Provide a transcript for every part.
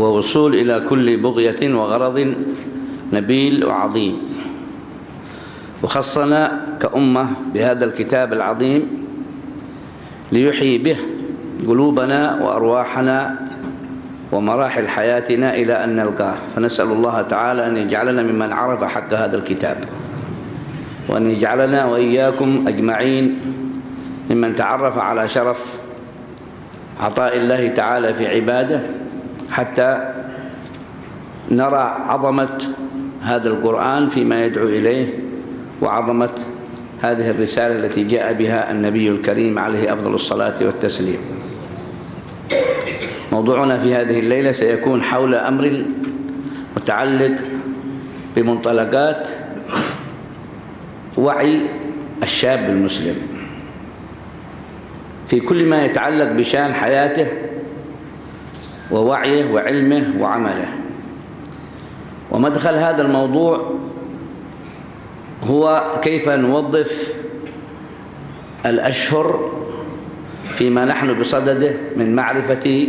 ووصول إلى كل بغية وغرض نبيل وعظيم. وخصنا كأمة بهذا الكتاب العظيم ليحيي به قلوبنا وأرواحنا ومراحل حياتنا إلى أن نلقاه، فنسأل الله تعالى أن يجعلنا ممن عرف حق هذا الكتاب، وأن يجعلنا وإياكم أجمعين ممن تعرف على شرف عطاء الله تعالى في عباده، حتى نرى عظمة هذا القرآن فيما يدعو إليه، وعظمة هذه الرسالة التي جاء بها النبي الكريم عليه أفضل الصلاة والتسليم. موضوعنا في هذه الليلة سيكون حول أمر متعلق بمنطلقات وعي الشاب المسلم في كل ما يتعلق بشأن حياته ووعيه وعلمه وعمله. ومدخل هذا الموضوع هو كيف نوظف الأشهر فيما نحن بصدده من معرفة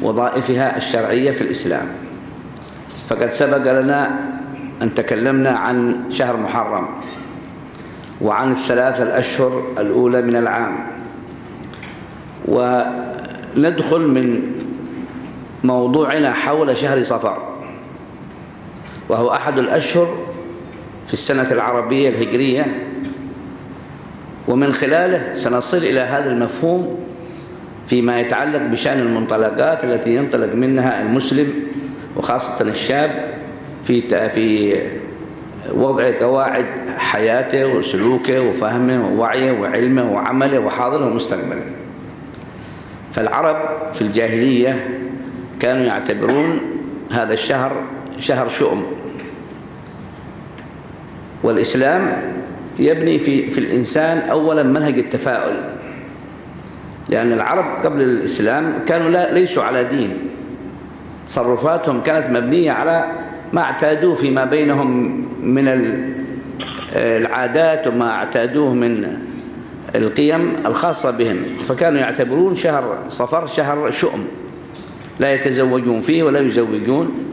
وظائفها الشرعية في الإسلام. فقد سبق لنا أن تكلمنا عن شهر محرم وعن الثلاث الأشهر الأولى من العام، وندخل من موضوعنا حول شهر صفر، وهو أحد الأشهر في السنة العربية الهجرية، ومن خلاله سنصل إلى هذا المفهوم فيما يتعلق بشأن المنطلقات التي ينطلق منها المسلم وخاصة الشاب في وضع قواعد حياته وسلوكه وفهمه ووعيه وعلمه وعمله وحاضره ومستقبله. فالعرب في الجاهلية كانوا يعتبرون هذا الشهر شهر شؤم، والإسلام يبني في الإنسان أولا منهج التفاؤل، لأن العرب قبل الإسلام كانوا ليسوا على دين، تصرفاتهم كانت مبنية على ما اعتادوه فيما بينهم من العادات وما اعتادوه من القيم الخاصة بهم، فكانوا يعتبرون شهر صفر شهر شؤم لا يتزوجون فيه ولا يزوجون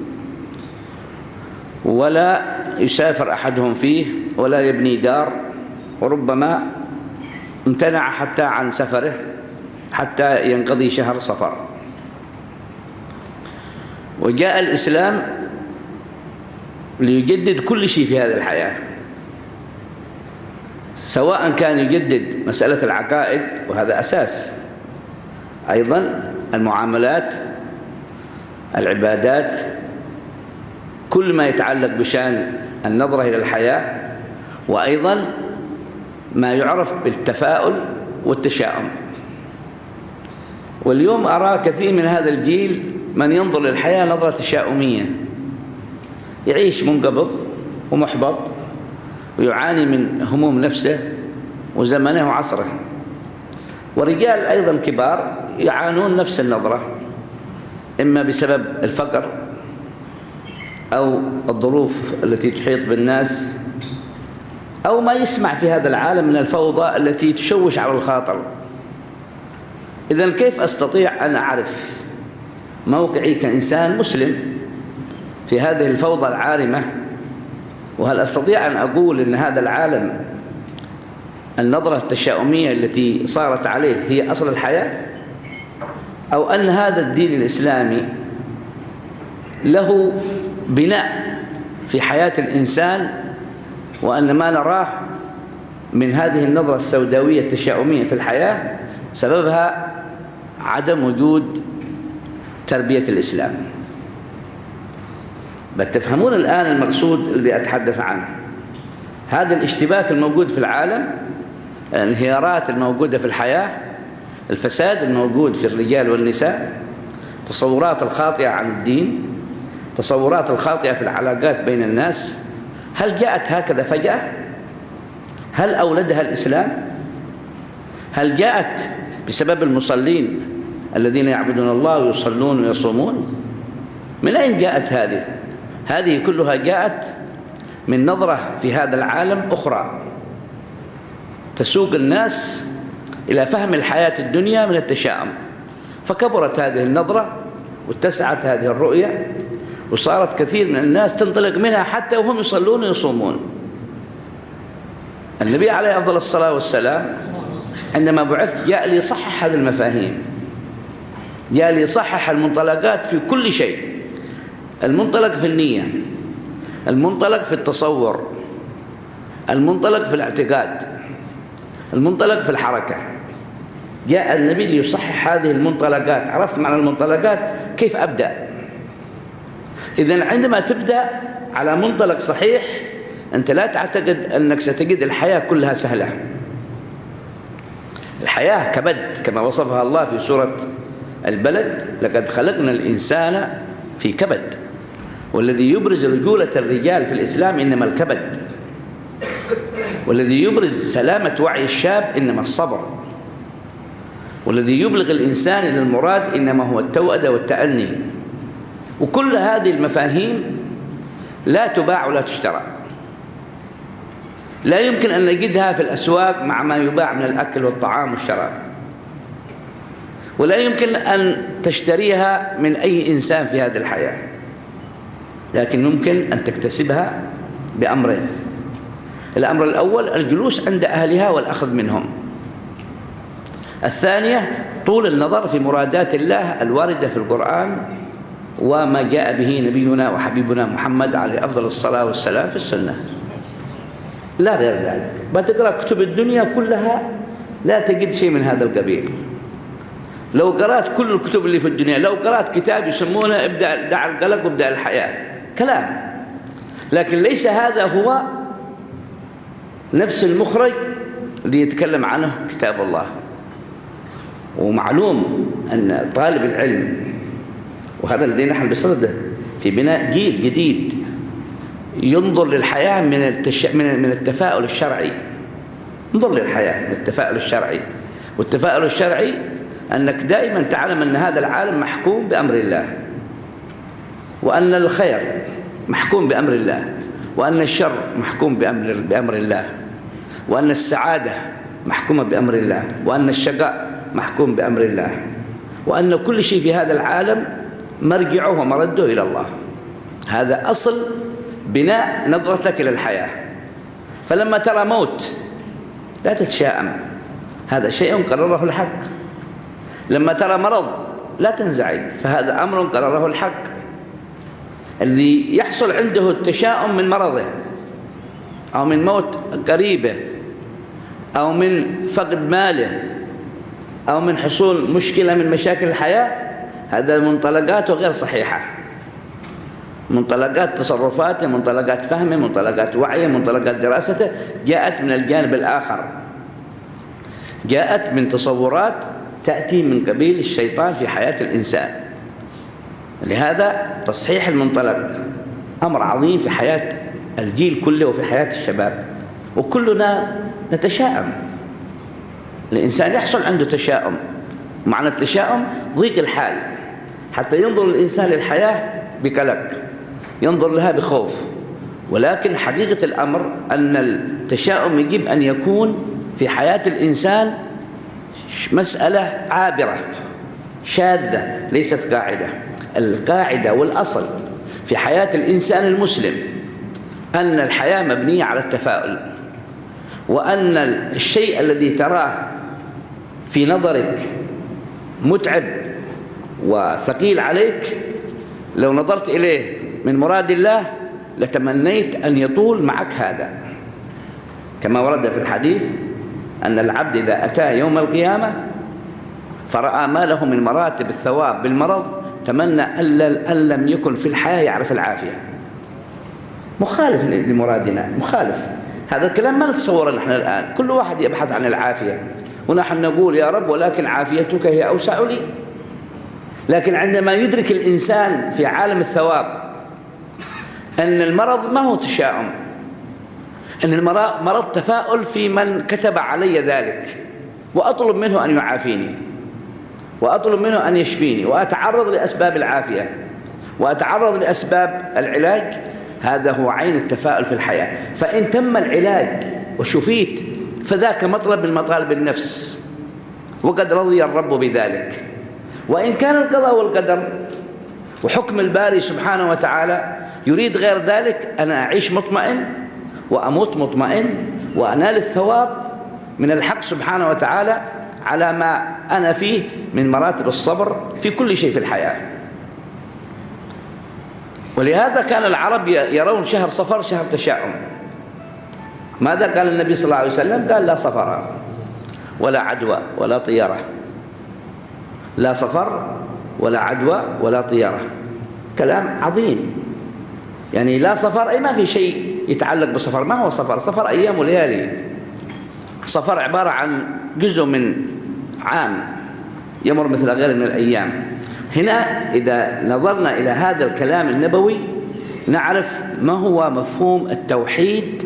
ولا يسافر أحدهم فيه ولا يبني دار، وربما امتنع حتى عن سفره حتى ينقضي شهر صفر. وجاء الإسلام ليجدد كل شيء في هذه الحياة، سواء كان يجدد مسألة العقائد، وهذا أساس، أيضا المعاملات، العبادات، كل ما يتعلق بشأن النظرة إلى الحياة، وأيضا ما يعرف بالتفاؤل والتشاؤم. واليوم أرى كثير من هذا الجيل من ينظر للحياة نظرة تشاؤمية، يعيش منقبض ومحبط ويعاني من هموم نفسه وزمنه وعصره. ورجال أيضا كبار يعانون نفس النظرة، إما بسبب الفقر أو الظروف التي تحيط بالناس أو ما يسمع في هذا العالم من الفوضى التي تشوش على الخاطر. إذن كيف أستطيع أن أعرف موقعي كإنسان مسلم في هذه الفوضى العارمة؟ وهل أستطيع أن أقول أن هذا العالم النظرة التشاؤمية التي صارت عليه هي أصل الحياة، أو أن هذا الدين الإسلامي له بناء في حياة الإنسان، وأن ما نراه من هذه النظرة السوداوية التشاؤمية في الحياة سببها عدم وجود تربية الإسلام؟ بل تفهمون الآن المقصود الذي أتحدث عنه، هذا الاشتباك الموجود في العالم، الانهيارات الموجودة في الحياة، الفساد الموجود في الرجال والنساء، تصورات الخاطئة عن الدين، تصورات الخاطئة في العلاقات بين الناس. هل جاءت هكذا فجأة؟ هل أولدها الإسلام؟ هل جاءت بسبب المصلين الذين يعبدون الله ويصلون ويصومون؟ من أين جاءت هذه؟ هذه كلها جاءت من نظرة في هذا العالم أخرى تسوق الناس إلى فهم الحياة الدنيا من التشاؤم، فكبرت هذه النظرة واتسعت هذه الرؤية، وصارت كثير من الناس تنطلق منها حتى وهم يصلون ويصومون. النبي عليه أفضل الصلاة والسلام عندما بعث جاء ليصحح هذه المفاهيم، جاء ليصحح المنطلقات في كل شيء. المنطلق في النية، المنطلق في التصور، المنطلق في الاعتقاد، المنطلق في الحركة. جاء النبي ليصحح هذه المنطلقات. عرفت معنى المنطلقات؟ كيف أبدأ؟ إذن عندما تبدأ على منطلق صحيح أنت لا تعتقد أنك ستجد الحياة كلها سهلة. الحياة كبد كما وصفها الله في سورة البلد: لقد خلقنا الإنسان في كبد. والذي يبرز رجولة الرجال في الإسلام إنما الكبد، والذي يبرز سلامة وعي الشاب إنما الصبر، والذي يبلغ الإنسان إلى المراد إنما هو التوأدة والتأني. وكل هذه المفاهيم لا تباع ولا تشترى، لا يمكن أن نجدها في الأسواق مع ما يباع من الأكل والطعام والشراب، ولا يمكن أن تشتريها من أي إنسان في هذه الحياة، لكن ممكن أن تكتسبها بأمرين. الأمر الأول الجلوس عند أهلها والأخذ منهم. الثانية طول النظر في مرادات الله الواردة في القرآن وما جاء به نبينا وحبيبنا محمد عليه أفضل الصلاة والسلام في السنة، لا غير ذلك. بتقرأ كتب الدنيا كلها لا تجد شيء من هذا القبيل. لو قرأت كل الكتب اللي في الدنيا، لو قرأت كتاب يسمونه ابدأ دع القلق وابدأ الحياة، كلام، لكن ليس هذا هو نفس المخرج اللي يتكلم عنه كتاب الله. ومعلوم أن طالب العلم، وهذا الذي نحن بصدده في بناء جيل جديد ينظر للحياة من التفاؤل الشرعي. انظر للحياة من التفاؤل الشرعي، والتفاؤل الشرعي أنك دائما تعلم أن هذا العالم محكوم بأمر الله، وأن الخير محكوم بأمر الله، وأن الشر محكوم بأمر الله، وأن السعادة محكومة بأمر الله، وأن الشقاء محكوم بأمر الله، وأن كل شيء في هذا العالم مرجعه ومرده إلى الله. هذا أصل بناء نظرتك إلى الحياة. فلما ترى موت لا تتشائم، هذا شيء قرره الحق. لما ترى مرض لا تنزعج، فهذا أمر قرره الحق. الذي يحصل عنده التشاؤم من مرضه أو من موت قريبه أو من فقد ماله أو من حصول مشكلة من مشاكل الحياة، هذا منطلقاته غير صحيحة، منطلقات تصرفاته، منطلقات فهمه، منطلقات وعيه، منطلقات دراسته جاءت من الجانب الآخر، جاءت من تصورات تأتي من قبيل الشيطان في حياة الإنسان. لهذا تصحيح المنطلق أمر عظيم في حياة الجيل كله وفي حياة الشباب. وكلنا نتشائم، الإنسان يحصل عنده تشاؤم، معنى التشاؤم ضيق الحال، حتى ينظر الإنسان للحياة بقلق، ينظر لها بخوف. ولكن حقيقة الأمر أن التشاؤم يجب أن يكون في حياة الإنسان مسألة عابرة شاذة، ليست قاعدة. القاعدة والأصل في حياة الإنسان المسلم أن الحياة مبنية على التفاؤل، وأن الشيء الذي تراه في نظرك متعب وثقيل عليك لو نظرت إليه من مراد الله لتمنيت أن يطول معك هذا، كما ورد في الحديث أن العبد إذا أتى يوم القيامة فرأى ما له من مراتب الثواب بالمرض تمنى أن لم يكن في الحياة يعرف العافية. مخالف لمرادنا، مخالف. هذا الكلام ما نتصوره نحن الآن، كل واحد يبحث عن العافية، ونحن نقول يا رب ولكن عافيتك هي أوسع لي. لكن عندما يدرك الإنسان في عالم الثواب أن المرض ما هو تشاؤم، أن المرض تفاؤل في من كتب علي ذلك، وأطلب منه أن يعافيني، وأطلب منه أن يشفيني، وأتعرض لأسباب العافية وأتعرض لأسباب العلاج. هذا هو عين التفاؤل في الحياة. فإن تم العلاج وشفيت فذاك مطلب من مطالب النفس، وقد رضي الرب بذلك. وإن كان القضاء والقدر وحكم الباري سبحانه وتعالى يريد غير ذلك، أنا أعيش مطمئن وأموت مطمئن وأنال الثواب من الحق سبحانه وتعالى على ما أنا فيه من مراتب الصبر في كل شيء في الحياة. ولهذا كان العرب يرون شهر صفر شهر تشاؤم. ماذا قال النبي صلى الله عليه وسلم؟ قال: لا صفر ولا عدوى ولا طيرة. لا صفر ولا عدوى ولا طيرة. كلام عظيم. يعني لا صفر أي ما في شيء يتعلق بالصفر. ما هو صفر؟ صفر أيام وليالي. صفر عبارة عن جزء من عام يمر مثل غيره من الأيام. هنا إذا نظرنا إلى هذا الكلام النبوي نعرف ما هو مفهوم التوحيد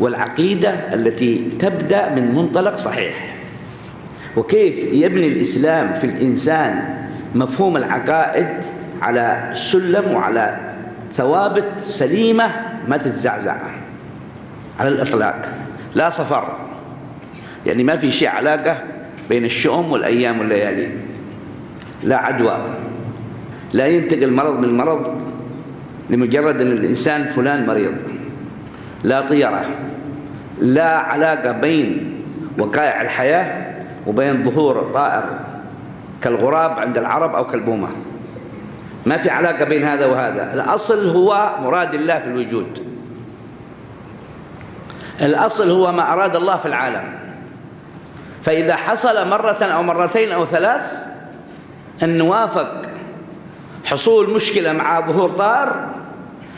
والعقيدة التي تبدأ من منطلق صحيح، وكيف يبني الإسلام في الإنسان مفهوم العقائد على سلم وعلى ثوابت سليمة ما تتزعزع على الإطلاق. لا صفر يعني ما في شيء علاقة بين الشؤم والأيام والليالي. لا عدوى، لا ينتقل مرض من المرض لمجرد أن الإنسان فلان مريض. لا طيرة، لا علاقة بين وقائع الحياة وبين ظهور طائر كالغراب عند العرب أو كالبومة. ما في علاقة بين هذا وهذا. الأصل هو مراد الله في الوجود. الأصل هو ما أراد الله في العالم. فإذا حصل مرة أو مرتين أو ثلاث أن نوافق حصول مشكلة مع ظهور طائر،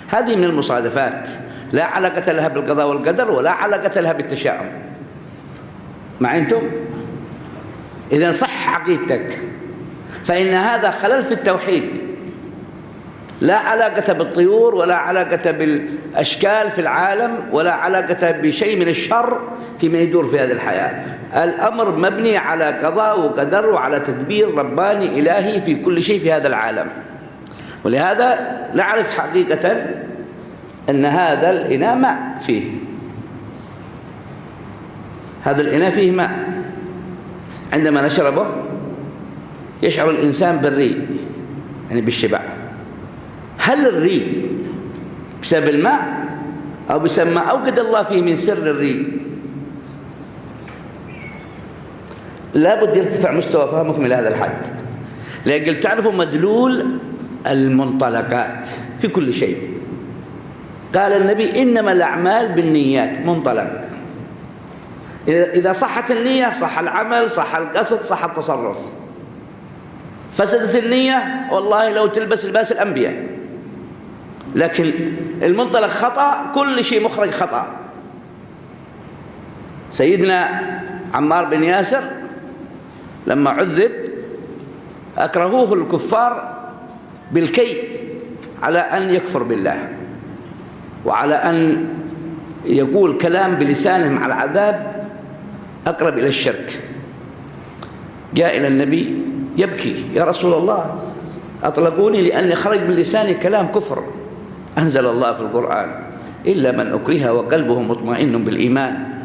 هذه من المصادفات لا علاقة لها بالقضاء والقدر ولا علاقة لها بالتشاؤم. مع أنتم؟ إذن صح عقيدتك، فإن هذا خلل في التوحيد، لا علاقة بالطيور ولا علاقة بالأشكال في العالم ولا علاقة بشيء من الشر فيما يدور في هذه الحياة. الأمر مبني على قضاء وقدر وعلى تدبير رباني إلهي في كل شيء في هذا العالم. ولهذا نعرف حقيقة أن هذا الإناء ماء فيه، هذا الإناء فيه ماء، عندما نشربه يشعر الإنسان بالري، يعني بالشبع. هل الري بسبب الماء أو بسبب ما أوجد الله فيه من سر الري؟ لابد يرتفع مستوى فهمكم إلى هذا الحد، لأجل تعرفوا مدلول المنطلقات في كل شيء. قال النبي: إنما الأعمال بالنيات. منطلق، إذا صحت النية صح العمل، صح القصد، صح التصرف. فسدت النية والله لو تلبس لباس الأنبياء. لكن المنطلق خطأ، كل شيء مخرج خطأ. سيدنا عمار بن ياسر لما عذب أكرهوه الكفار بالكي على أن يكفر بالله وعلى أن يقول كلام بلسانهم على العذاب أقرب إلى الشرك. جاء إلى النبي يبكي: يا رسول الله، أطلقوني لأني خرج من لساني كلام كفر. أنزل الله في القرآن: إلا من أكره وقلبه مطمئن بالإيمان